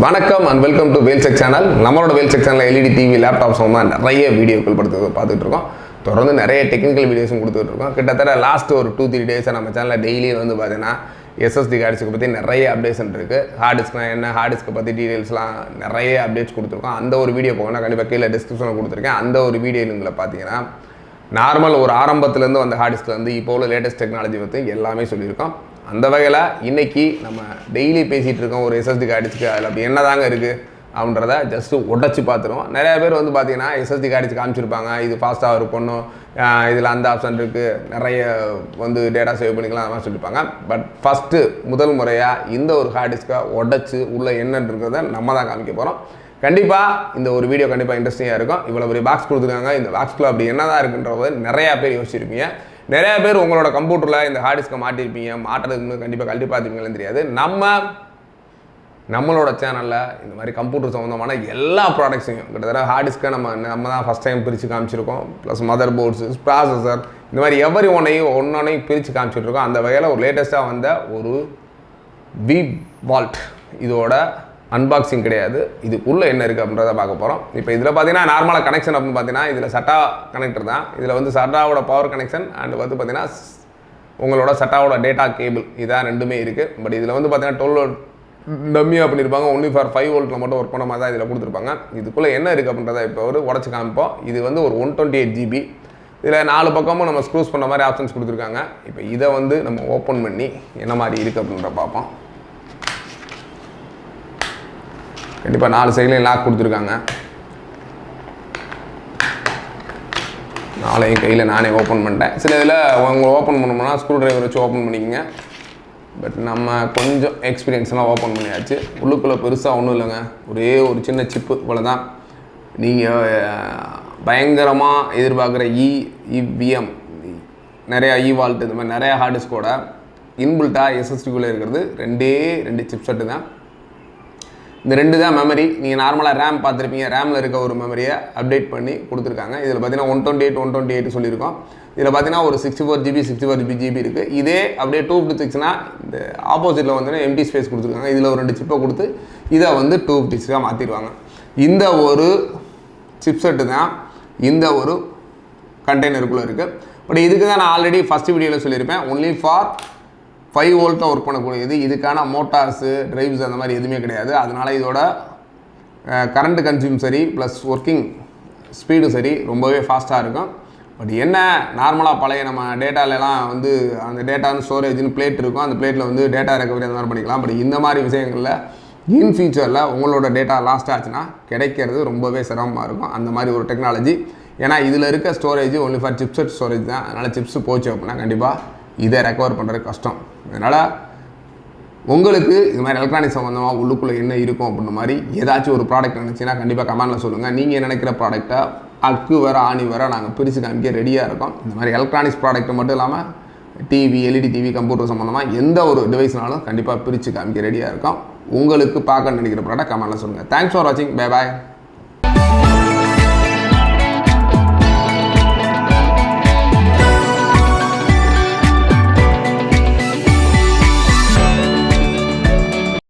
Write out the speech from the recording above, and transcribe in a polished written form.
வணக்கம் and welcome to வேல்செக் channel. நம்மளோட வேல்செக் சேனலில் எல்இடி டிவி லேப்டாப் சம்பந்தமாக நிறைய வீடியோக்கள் பார்த்துட்டு இருக்கோம். தொடர்ந்து நிறைய டெக்னிக்கல் வீடியோஸும் கொடுத்துட்டு இருக்கோம். கிட்டத்தட்ட லாஸ்ட் ஒரு 2-3 டேஸாக நம்ம சேனலில் டெய்லி வந்து பார்த்தீங்கன்னா எஸ்எஸ்டி ஹார்ட் பற்றி நிறைய அப்டேஷன் இருக்குது. ஹார்ட் டிஸ்க்னா என்ன, ஹார்ட் டிஸ்க்கை பற்றி டீட்டெயில்ஸ்லாம் நிறைய அப்டேட்ஸ் கொடுத்துருக்கோம். அந்த ஒரு வீடியோ போகணும் கண்டிப்பாக கீழே டிஸ்கிரிப்ஷனில் கொடுத்துருக்கேன். அந்த ஒரு வீடியோ லிங்கில் பார்த்தீங்கன்னா நார்மல் ஒரு ஆரம்பத்துலேருந்து வந்த ஹார்ட் டிஸ்கில் வந்து இப்போ உள்ள லேட்டஸ்ட் டெக்னாலஜி பற்றி எல்லாமே சொல்லியிருக்கோம். அந்த வகையில் இன்றைக்கி நம்ம டெய்லி பேசிகிட்டு இருக்கோம் ஒரு எஸ்எஸ்டி கார்டுக்கு அதில் அப்படி என்ன தாங்க இருக்குது அப்படின்றத ஜஸ்ட்டு உடச்சி பார்த்துருவோம். நிறையா பேர் வந்து பார்த்தீங்கன்னா எஸ்எஸ்டி கார்டுக்கு காமிச்சிருப்பாங்க, இது ஃபாஸ்ட்டாக இருக்கும்னு, இதில் அந்த ஆப்ஷன் இருக்குது, நிறைய வந்து டேட்டா சேவ் பண்ணிக்கலாம் அந்த மாதிரி சொல்லியிருப்பாங்க. பட் ஃபஸ்ட்டு முதல் முறையாக இந்த ஒரு ஹார்ட் டிஸ்க்கை உடச்சி உள்ளே என்னன்னு இருக்கிறத நம்ம தான் காமிக்க போகிறோம். கண்டிப்பாக இந்த ஒரு வீடியோ கண்டிப்பாக இன்ட்ரெஸ்டிங்காக இருக்கும். இவ்வளோ பெரிய பாக்ஸ் கொடுத்துருக்காங்க, இந்த பாக்ஸ்க்குள்ள அப்படி என்ன தான் இருக்குன்றத நிறையா பேர் யோசிச்சிருப்பீங்க. நிறையா பேர் உங்களோட கம்ப்யூட்டரில் இந்த ஹார்ட் டிஸ்க்கை மாட்டிருப்பீங்க, மாட்டுறதுக்கு கண்டிப்பாக கழட்டி பார்த்துருப்பீங்களேன்னு தெரியாது. நம்மளோட சேனலில் இந்த மாதிரி கம்ப்யூட்டர் சம்மந்தமான எல்லா ப்ராடக்ட்ஸையும் கிட்டத்தட்ட ஹார்ட் டிஸ்க்கை நம்ம தான் ஃபஸ்ட் டைம் பிரித்து காமிச்சிருக்கோம். ப்ளஸ் மதர் போர்ட்ஸு, ப்ராசஸர், இந்த மாதிரி எவரி ஒன்றையும் பிரித்து காமிச்சிட்ருக்கோம். அந்த வகையில் ஒரு லேட்டஸ்ட்டாக வந்த ஒரு வி வால்ட் இதோட அன்பாக்சிங் கிடையாது, இதுக்குள்ளே என்ன இருக்குது அப்படின்றத பார்க்க போகிறோம். இப்போ இதில் பார்த்தீங்கன்னா நார்மலாக கனெக்ஷன் அப்படின்னு பார்த்தீங்கன்னா இதில் சட்டா கனெக்டர் தான். இதில் வந்து சட்டாவோட பவர் கனெக்ஷன் அண்ட் வந்து பார்த்தீங்கன்னா உங்களோட சட்டாவோட டேட்டா கேபிள் இதான் ரெண்டுமே இருக்குது. பட் இதில் வந்து பார்த்தீங்கன்னா 12 டம்மியாக பண்ணியிருப்பாங்க. ஒன்லி ஃபார் 5 வோல்ட்டில் மட்டும் ஒர்க் பண்ண மாதிரி தான் இதில் கொடுத்துருப்பாங்க. இதுக்குள்ளே என்ன இருக்குது அப்படின்றத இப்போ ஒரு உடச்சி காமிப்போம். இது வந்து ஒரு 128 GB. இதில் 4 பக்கமும் நம்ம ஸ்க்ரூஸ் பண்ண மாதிரி ஆப்ஷன்ஸ் கொடுத்துருக்காங்க. இப்போ இதை வந்து நம்ம ஓப்பன் பண்ணி என்ன மாதிரி இருக்குது அப்படின்ற பார்ப்போம். கண்டிப்பாக 4 சைட்லையும் லாக் கொடுத்துருக்காங்க. 4 கையில் நானே ஓப்பன் பண்ணிட்டேன். சில இதில் உங்களை ஓப்பன் பண்ணோம்னா ஸ்க்ரூ டிரைவர் வச்சு ஓப்பன் பண்ணிக்கோங்க. பட் நம்ம கொஞ்சம் எக்ஸ்பீரியன்ஸ்லாம் ஓப்பன் பண்ணியாச்சு. உள்ளுக்குள்ளே பெருசாக ஒன்றும் இல்லைங்க, ஒரே ஒரு சின்ன சிப்பு இவ்வளோ தான். நீங்கள் பயங்கரமாக எதிர்பார்க்குற இவிஎம் நிறையா வால்ட் இந்த மாதிரி நிறையா ஹார்ட் டிஸ்கோட இன்பில்ட்டாக எஸ்எஸ்டிக்குள்ளே இருக்கிறது 2 சிப் செட்டு தான். இந்த 2 தான் மெமரி. நீங்கள் நார்மலாக ரேம் பார்த்துருப்பீங்க, ரேமில் இருக்க ஒரு மெமரியை அப்டேட் பண்ணி கொடுத்துருக்காங்க. இதில் பார்த்தீங்கன்னா 128 சொல்லியிருக்கோம். இதில் பார்த்தீங்கன்னா ஒரு 64 GB இருக்குது. இதே அப்படியே 256னா இந்த ஆப்போசிட்டில் வந்து எம்டி ஸ்பேஸ் கொடுத்துருக்காங்க. இதில் ஒரு 2 சிப்பை கொடுத்து இதை வந்து 256ஆக மாற்றிடுவாங்க. இந்த ஒரு சிப்செட்டு தான் இந்த ஒரு கண்டெய்னருக்குள்ளே இருக்குது. பட் இதுக்கு தான் நான் ஆல்ரெடி ஃபஸ்ட் வீடியோவில் சொல்லியிருப்பேன், ஒன்லி ஃபார் 5 வோல்ட்டாக ஒர்க் பண்ணக்கூடியது. இதுக்கான மோட்டார்ஸு, டிரைவ்ஸ் அந்த மாதிரி எதுவுமே கிடையாது. அதனால் இதோட கரண்ட் கன்சியூம் சரி ப்ளஸ் ஒர்க்கிங் ஸ்பீடும் சரி ரொம்பவே ஃபாஸ்ட்டாக இருக்கும். பட் என்ன நார்மலாக பழைய நம்ம டேட்டாலலாம் வந்து அந்த டேட்டா வந்து ஸ்டோரேஜ்னு பிளேட் இருக்கும், அந்த பிளேட்டில் வந்து டேட்டா ரெக்கவரி அந்த மாதிரி பண்ணிக்கலாம். பட் இந்த மாதிரி விஷயங்களில் இன் ஃபியூச்சரில் உங்களோட டேட்டா லாஸ்ட் ஆச்சுன்னா கிடைக்கிறது ரொம்பவே சிரமமாக இருக்கும். அந்த மாதிரி ஒரு டெக்னாலஜி. ஏன்னா இதில் இருக்க storage only for chipset storage தான். அதனால் சிப்ஸ் போச்சு அப்படின்னா கண்டிப்பாக இதை ரெக்கவர் பண்ணுறது கஷ்டம். அதனால் உங்களுக்கு இது மாதிரி எலக்ட்ரானிக் சம்மந்தமாக உள்ளுக்குள்ளே என்ன இருக்கும் அப்படின்ற மாதிரி ஏதாச்சும் ஒரு ப்ராடக்ட் நினச்சின்னா கண்டிப்பாக கமெண்டில் சொல்லுங்கள். நீங்கள் நினைக்கிற ப்ராடக்டை அக்கு வர ஆணி வர நாங்கள் பிரித்து காமிக்க ரெடியாக இருக்கோம். இந்த மாதிரி எலக்ட்ரானிக்ஸ் ப்ராடக்ட் மட்டும் இல்லாமல் டிவி, எல்இடி டிவி, கம்ப்யூட்டர் சம்மந்தமாக எந்த ஒரு டிவைஸ்னாலும் கண்டிப்பாக பிரித்து காமிக்க ரெடியாக இருக்கோம். உங்களுக்கு பார்க்க நினைக்கிற ப்ராடக்ட் கமெண்டில் சொல்லுங்கள். தேங்க்ஸ் ஃபார் வாட்சிங். Bye bye.